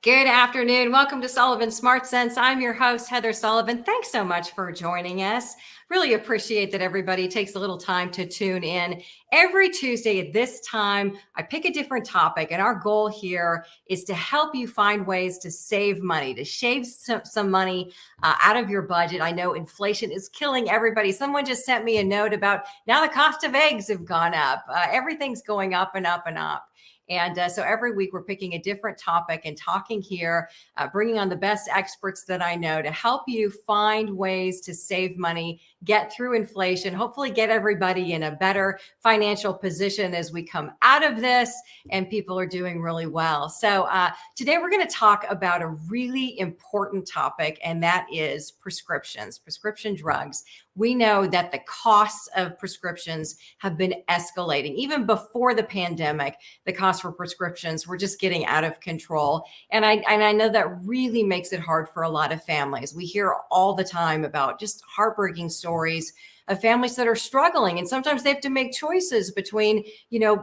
Good afternoon. Welcome to Sullivan Smart Sense. I'm your host, Heather Sullivan. Thanks so much for joining us. Really appreciate that everybody takes a little time to tune in. Every Tuesday at this time, I pick a different topic, and our goal here is to help you find ways to save money, to shave some money out of your budget. I know inflation is killing everybody. Someone just sent me a note about now the cost of eggs have gone up. Everything's going up and up and up. And so every week we're picking a different topic and talking here, bringing on the best experts that I know to help you find ways to save money, get through inflation, hopefully get everybody in a better financial position as we come out of this and people are doing really well. So today we're going to talk about a really important topic, and that is prescriptions, prescription drugs. We know that the costs of prescriptions have been escalating. Even before the pandemic, the costs for prescriptions were just getting out of control. And I know that really makes it hard for a lot of families. We hear all the time about just heartbreaking stories of families that are struggling. And sometimes they have to make choices between,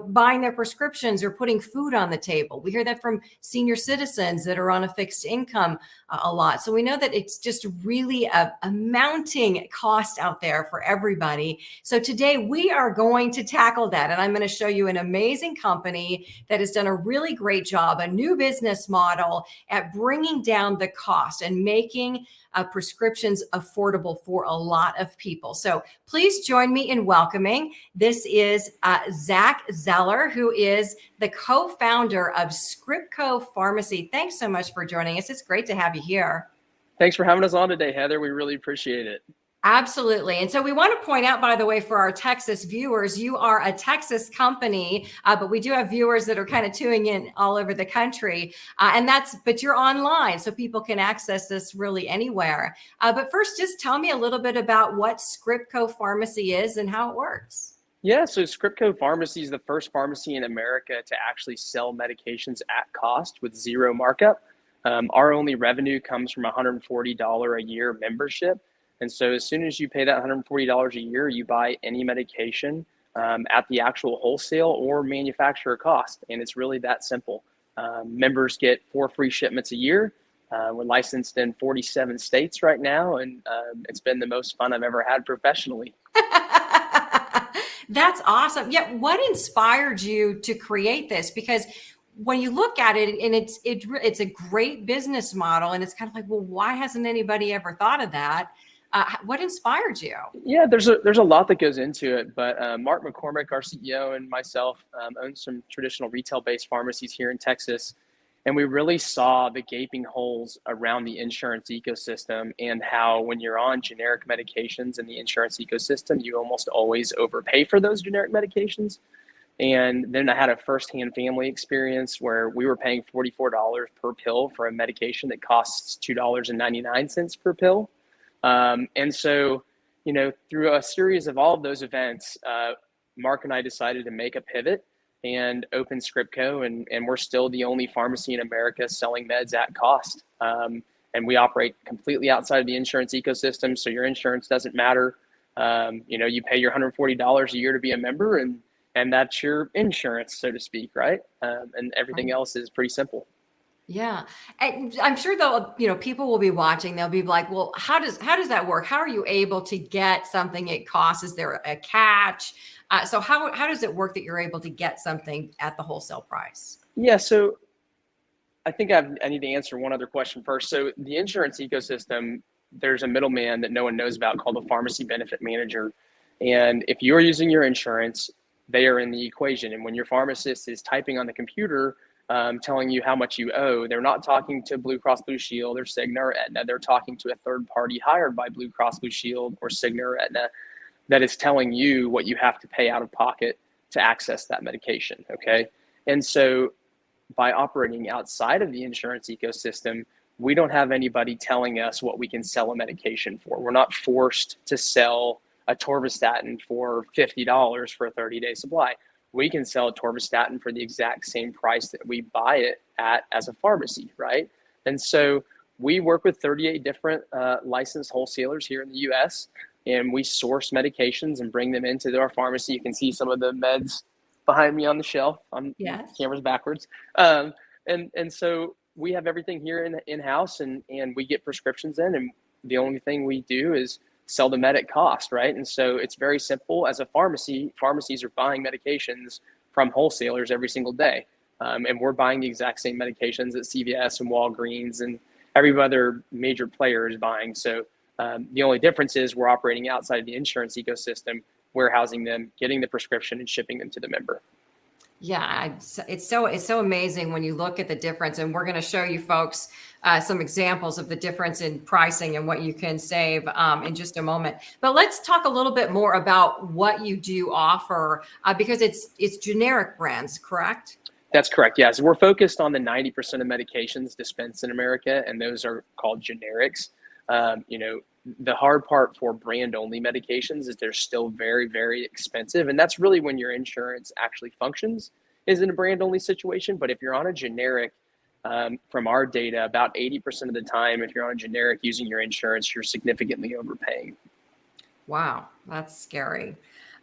buying their prescriptions or putting food on the table. We hear that from senior citizens that are on a fixed income a lot. So we know that it's just really a mounting cost out there for everybody. So today we are going to tackle that. And I'm going to show you an amazing company that has done a really great job, a new business model at bringing down the cost and making prescriptions affordable for a lot of people. So please join me in welcoming. This is Zach Zeller, who is the co-founder of ScriptCo Pharmacy. Thanks so much for joining us. It's great to have you here. Thanks for having us on today, Heather. We really appreciate it. Absolutely. And so we want to point out, by the way, for our Texas viewers, you are a Texas company, but we do have viewers that are kind of tuning in all over the country. But you're online, so people can access this really anywhere. But first, just tell me a little bit about what ScriptCo Pharmacy is and how it works. Yeah, so ScriptCo Pharmacy is the first pharmacy in America to actually sell medications at cost with zero markup. Our only revenue comes from $140 a year membership. And so as soon as you pay that $140 a year, you buy any medication at the actual wholesale or manufacturer cost. And it's really that simple. Members get 4 free shipments a year. We're licensed in 47 states right now, and it's been the most fun I've ever had professionally. That's awesome. Yeah, what inspired you to create this? Because when you look at it, and it's a great business model, and it's kind of like, well, why hasn't anybody ever thought of that? What inspired you? Yeah, there's a lot that goes into it, but Mark McCormick, our CEO, and myself own some traditional retail-based pharmacies here in Texas, and we really saw the gaping holes around the insurance ecosystem and how when you're on generic medications in the insurance ecosystem, you almost always overpay for those generic medications. And then I had a firsthand family experience where we were paying $44 per pill for a medication that costs $2.99 per pill. And so, through a series of all of those events, Mark and I decided to make a pivot and open ScriptCo, and we're still the only pharmacy in America selling meds at cost. And we operate completely outside of the insurance ecosystem, so your insurance doesn't matter. You pay your $140 a year to be a member, and that's your insurance, so to speak, right? And everything else is pretty simple. Yeah. And I'm sure though, people will be watching. They'll be like, well, how does that work? How are you able to get something at cost? Is there a catch? So how does it work that you're able to get something at the wholesale price? Yeah. So I think I need to answer one other question first. So the insurance ecosystem, there's a middleman that no one knows about called the pharmacy benefit manager. And if you're using your insurance, they are in the equation. And when your pharmacist is typing on the computer, telling you how much you owe, they're not talking to Blue Cross Blue Shield or Cigna or Aetna. They're talking to a third party hired by Blue Cross Blue Shield or Cigna or Aetna that is telling you what you have to pay out of pocket to access that medication. Okay. And so by operating outside of the insurance ecosystem, we don't have anybody telling us what we can sell a medication for. We're not forced to sell a torvastatin for $50 for a 30-day supply. We can sell a torvastatin for the exact same price that we buy it at as a pharmacy, right? And so we work with 38 different licensed wholesalers here in the US, and we source medications and bring them into our pharmacy. You can see some of the meds behind me on the shelf. Yes. Camera's backwards. And so we have everything here in-house, and we get prescriptions in, and the only thing we do is sell the med at cost, right? And so it's very simple. As a pharmacy, pharmacies are buying medications from wholesalers every single day. And we're buying the exact same medications that CVS and Walgreens and every other major player is buying. So the only difference is we're operating outside of the insurance ecosystem, warehousing them, getting the prescription, and shipping them to the member. Yeah, it's so amazing when you look at the difference, and we're going to show you folks some examples of the difference in pricing and what you can save in just a moment. But let's talk a little bit more about what you do offer because it's generic brands, correct? That's correct. Yeah, so we're focused on the 90% of medications dispensed in America, and those are called generics. The hard part for brand only medications is they're still very, very expensive. And that's really when your insurance actually functions, is in a brand only situation. But if you're on a generic, from our data, about 80% of the time, if you're on a generic using your insurance, you're significantly overpaying. Wow, that's scary.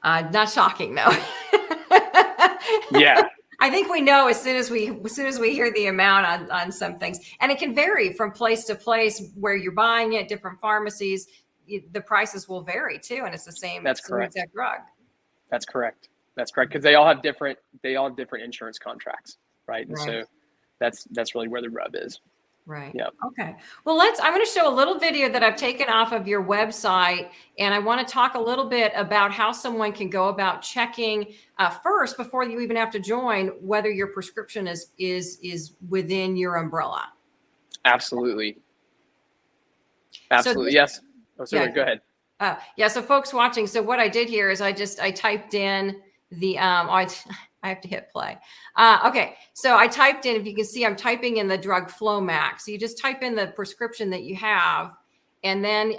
Not shocking though. Yeah. I think we know as soon as we hear the amount on some things, and it can vary from place to place where you're buying it. Different pharmacies, the prices will vary too, and it's the same. That's correct. Exact drug. That's correct. That's correct, because they all have different insurance contracts, right? And so that's really where the rub is. Right. Yeah. Okay. Well, I'm going to show a little video that I've taken off of your website, and I want to talk a little bit about how someone can go about checking first before you even have to join whether your prescription is within your umbrella. Absolutely. Absolutely. Yes. Oh, sorry. Yeah. Go ahead. Yeah. So folks watching, so what I did here is I typed in the, I have to hit play. Okay. So I typed in, if you can see, I'm typing in the drug Flomax. So you just type in the prescription that you have, and then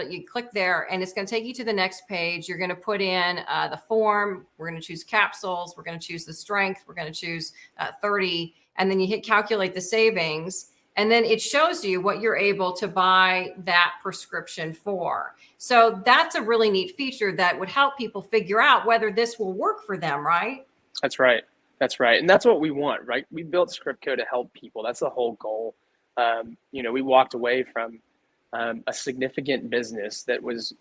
you click there, and it's going to take you to the next page. You're going to put in the form. We're going to choose capsules. We're going to choose the strength. We're going to choose 30, and then you hit calculate the savings. And then it shows you what you're able to buy that prescription for. So that's a really neat feature that would help people figure out whether this will work for them, right? That's right. That's right. And that's what we want, right? We built ScriptCo to help people. That's the whole goal. We walked away from a significant business that was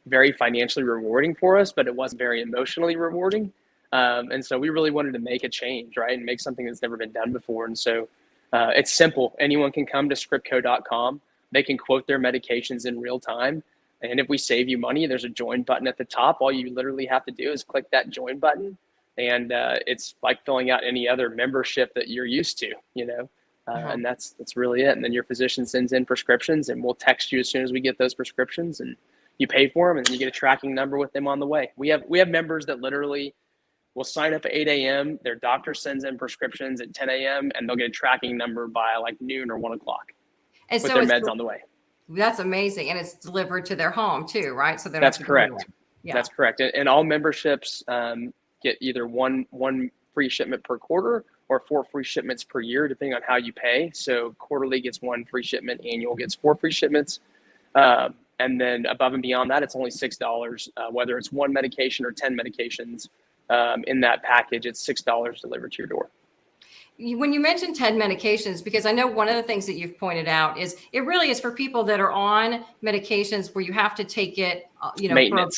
very financially rewarding for us, but it wasn't very emotionally rewarding. And so we really wanted to make a change, right? And make something that's never been done before. And so it's simple. Anyone can come to ScriptCo.com. They can quote their medications in real time. And if we save you money, there's a join button at the top. All you literally have to do is click that join button. And it's like filling out any other membership that you're used to, and that's really it. And then your physician sends in prescriptions, and we'll text you as soon as we get those prescriptions, and you pay for them, and then you get a tracking number with them on the way. We have members that literally will sign up at 8 a.m. Their doctor sends in prescriptions at 10 a.m. and they'll get a tracking number by like noon or 1 o'clock with their meds on the way. That's amazing. And it's delivered to their home too, right? So that's correct. Yeah. That's correct. And all memberships get either one free shipment per quarter or 4 free shipments per year, depending on how you pay. So quarterly gets 1 free shipment, annual gets 4 free shipments. And then above and beyond that, it's only $6, whether it's 1 medication or 10 medications in that package, it's $6 delivered to your door. When you mentioned 10 medications, because I know one of the things that you've pointed out is it really is for people that are on medications where you have to take it,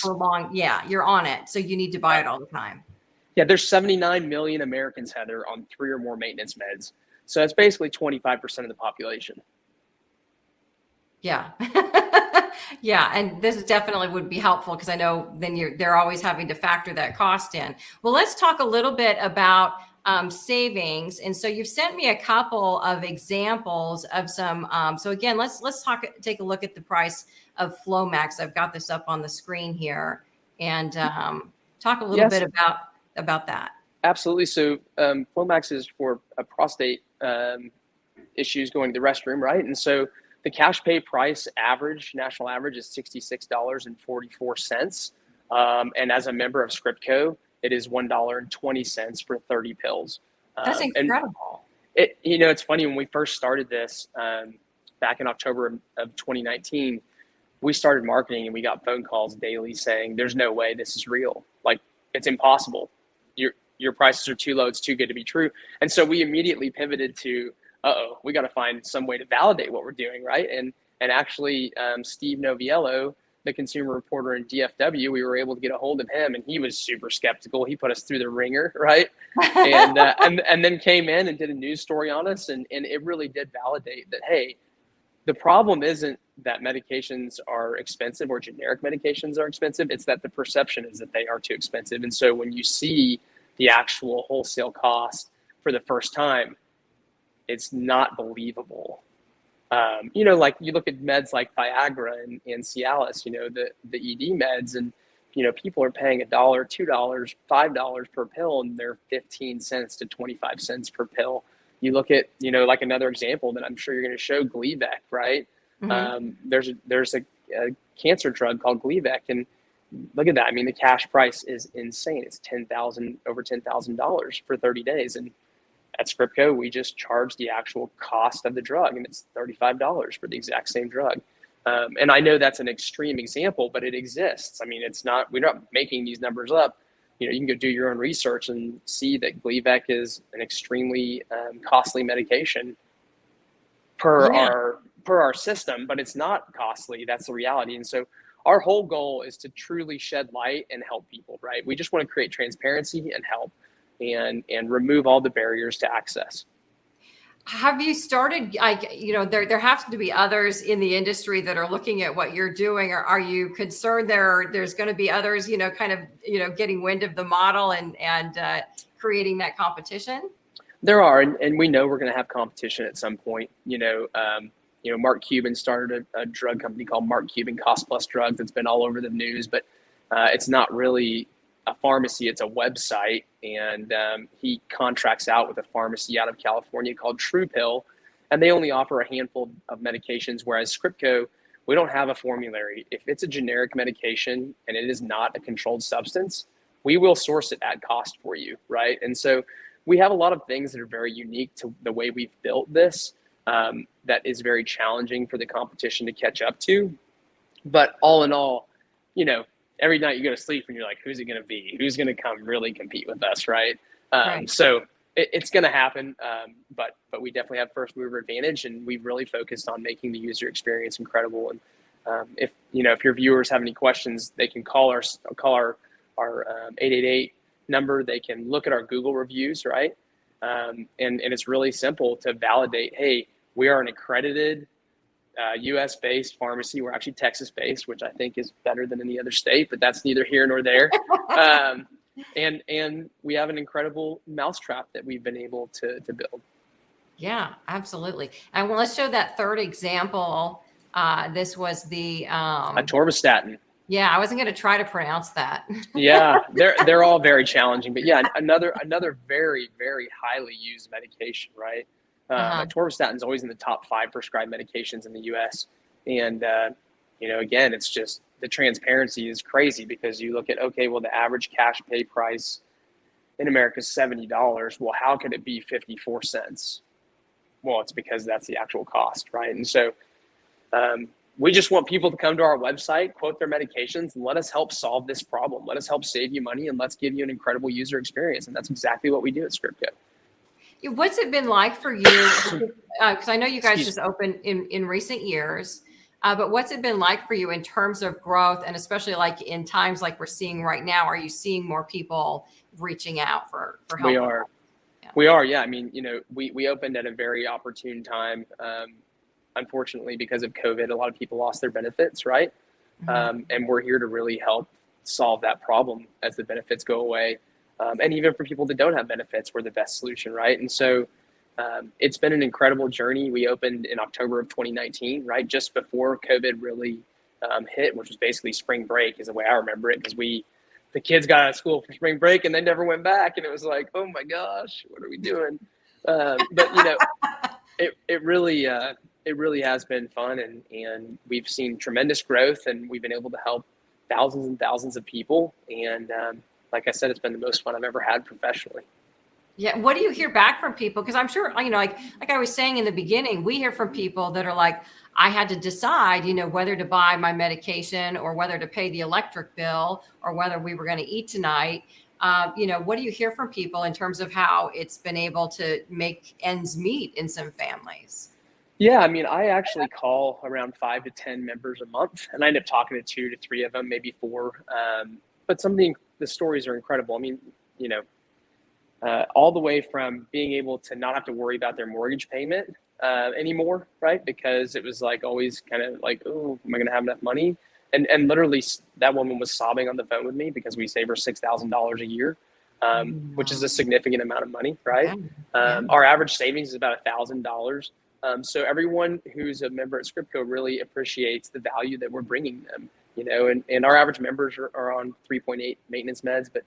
for long. Yeah, you're on it. So you need to buy it all the time. Yeah, there's 79 million Americans, Heather, on 3 or more maintenance meds. So that's basically 25% of the population. Yeah. Yeah, and this definitely would be helpful because I know then they're always having to factor that cost in. Well, let's talk a little bit about savings. And so you've sent me a couple of examples of some. So again, let's take a look at the price of Flomax. I've got this up on the screen here, and talk a little Yes, bit about that. absolutely. So Flomax is for a prostate issues going to the restroom, right? And so the cash pay price national average is $66.44. And as a member of ScriptCo, it is $1.20 for 30 pills. That's And incredible. it's funny, when we first started this back in October of 2019, we started marketing and we got phone calls daily saying, there's no way this is real. Like, it's impossible. Your prices are too low. It's too good to be true. And so we immediately pivoted to, we got to find some way to validate what we're doing, right? And actually, Steve Noviello, the consumer reporter in DFW, we were able to get a hold of him, and he was super skeptical. He put us through the ringer, right? And then came in and did a news story on us, and it really did validate that, hey, the problem isn't that medications are expensive or generic medications are expensive. It's that the perception is that they are too expensive. And so when you see the actual wholesale cost for the first time, it's not believable. Like you look at meds like Viagra and Cialis, the ED meds, and people are paying $1, $2, $5 per pill, and they're 15 cents to 25 cents per pill. You look at, like another example that I'm sure you're going to show, Gleevec, right? Mm-hmm. There's a cancer drug called Gleevec, and look at that. I mean, the cash price is insane. It's over $10,000 for 30 days. And at ScriptCo, we just charge the actual cost of the drug, and it's $35 for the exact same drug. And I know that's an extreme example, but it exists. I mean, we're not making these numbers up. You can go do your own research and see that Gleevec is an extremely costly medication per our system, but it's not costly. That's the reality. And so our whole goal is to truly shed light and help people, right? We just want to create transparency and help and remove all the barriers to access. Have you started, there have to be others in the industry that are looking at what you're doing, or are you concerned there's going to be others, getting wind of the model and creating that competition? There are, and we know we're going to have competition at some point. Mark Cuban started a drug company called Mark Cuban Cost Plus Drugs that's been all over the news, but it's not really a pharmacy, it's a website, and he contracts out with a pharmacy out of California called TruePill, and they only offer a handful of medications, whereas ScriptCo, we don't have a formulary. If it's a generic medication and it is not a controlled substance, we will source it at cost for you, right? And so we have a lot of things that are very unique to the way we've built this, that is very challenging for the competition to catch up to. But all in all, every night you go to sleep and you're like, who's it going to be? Who's going to come really compete with us, right? Right. So it's going to happen, but we definitely have first mover advantage, and we've really focused on making the user experience incredible. And if your viewers have any questions, they can call our 888 number. They can look at our Google reviews, right? And it's really simple to validate, hey, we are an accredited US-based pharmacy. We're actually Texas-based, which I think is better than any other state, but that's neither here nor there. And we have an incredible mousetrap that we've been able to build. Yeah, absolutely. And let's show that third example. This was the atorvastatin. Yeah, I wasn't going to try to pronounce that. Yeah, they're all very challenging, but yeah, another very, very highly used medication, right? Atorvastatin is always in the top 5 prescribed medications in the U.S. And again, it's just the transparency is crazy, because you look at, okay, well, the average cash pay price in America is $70. Well, how could it be 54 cents? Well, it's because that's the actual cost, right? And so we just want people to come to our website, quote their medications, and let us help solve this problem. Let us help save you money, and let's give you an incredible user experience. And that's exactly what we do at ScriptCo. What's it been like for you? Because I know you guys just opened in recent years, but what's it been like for you in terms of growth, and especially like in times like we're seeing right now? Are you seeing more people reaching out for help? We are. Yeah. We are. Yeah. I mean, we opened at a very opportune time. unfortunately, because of COVID, a lot of people lost their benefits, right? And we're here to really help solve that problem as the benefits go away. And even for people that don't have benefits, we're the best solution, right? And so it's been an incredible journey. We opened in October of 2019, right? Just before COVID really hit, which was basically spring break is the way I remember it, because the kids got out of school for spring break and they never went back. And it was like, oh my gosh, what are we doing? But you know, it really has been fun, and we've seen tremendous growth, and we've been able to help thousands and thousands of people. And like I said, it's been the most fun I've ever had professionally. Yeah. What do you hear back from people? Because I'm sure, you know, like I was saying in the beginning, we hear from people that are like, I had to decide, you know, whether to buy my medication or whether to pay the electric bill or whether we were going to eat tonight. You know, what do you hear from people in terms of how it's been able to make ends meet in some families? Yeah, I mean, I actually call around 5 to 10 members a month, and I end up talking to 2 to 3 of them, maybe 4. But some of the stories are incredible. I mean, you know, all the way from being able to not have to worry about their mortgage payment anymore, right? Because it was like always kind of like, oh, am I going to have enough money? And literally that woman was sobbing on the phone with me because we save her $6,000 a year, which is a significant amount of money, right? Our average savings is about $1,000. So everyone who's a member at ScriptCo really appreciates the value that we're bringing them, you know, and our average members are on 3.8 maintenance meds, but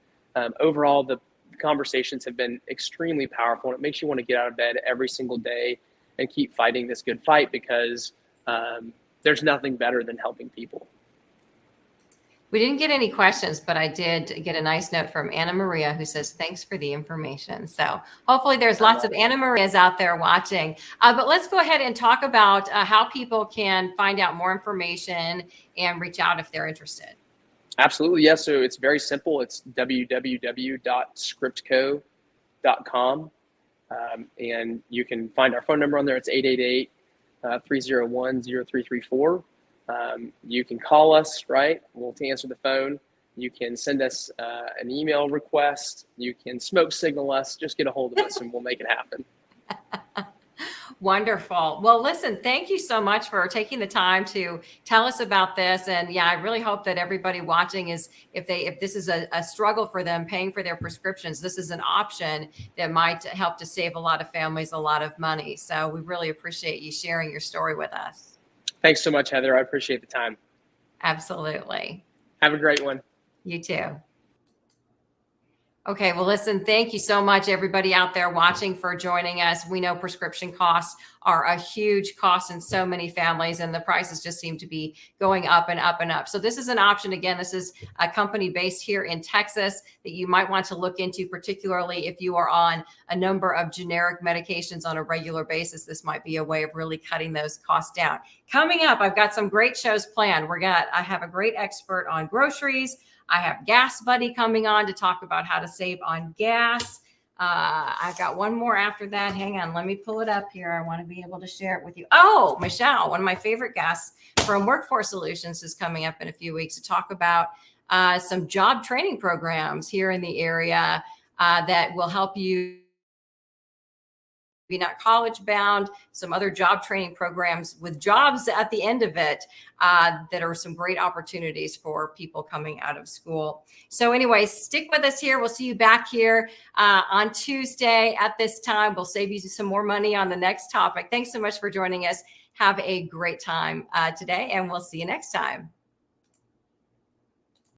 overall the conversations have been extremely powerful, and it makes you want to get out of bed every single day and keep fighting this good fight, because there's nothing better than helping people. We didn't get any questions, but I did get a nice note from Anna Maria who says, thanks for the information. So hopefully there's lots of Anna Marias out there watching. But let's go ahead and talk about how people can find out more information and reach out if they're interested. Absolutely. Yeah. So it's very simple. It's www.scriptco.com. And you can find our phone number on there. It's 888-301-0334. You can call us, right? We'll answer the phone. You can send us an email request. You can smoke signal us. Just get a hold of us and we'll make it happen. Wonderful. Well, listen, thank you so much for taking the time to tell us about this. And yeah, I really hope that everybody watching is, if this is a struggle for them paying for their prescriptions, this is an option that might help to save a lot of families a lot of money. So we really appreciate you sharing your story with us. Thanks so much, Heather. I appreciate the time. Absolutely. Have a great one. You too. Okay, well, listen, thank you so much, everybody out there watching, for joining us. We know prescription costs are a huge cost in so many families, and the prices just seem to be going up and up and up. So this is an option. Again, this is a company based here in Texas that you might want to look into, particularly if you are on a number of generic medications on a regular basis. This might be a way of really cutting those costs down. Coming up, I've got some great shows planned. I have a great expert on groceries. I have Gas Buddy coming on to talk about how to save on gas. I've got one more after that. Hang on, let me pull it up here. I want to be able to share it with you. Oh, Michelle, one of my favorite guests from Workforce Solutions, is coming up in a few weeks to talk about some job training programs here in the area that will help you be not college bound, some other job training programs with jobs at the end of it that are some great opportunities for people coming out of school. So anyway, stick with us here. We'll see you back here on Tuesday at this time. We'll save you some more money on the next topic. Thanks so much for joining us. Have a great time today, and we'll see you next time.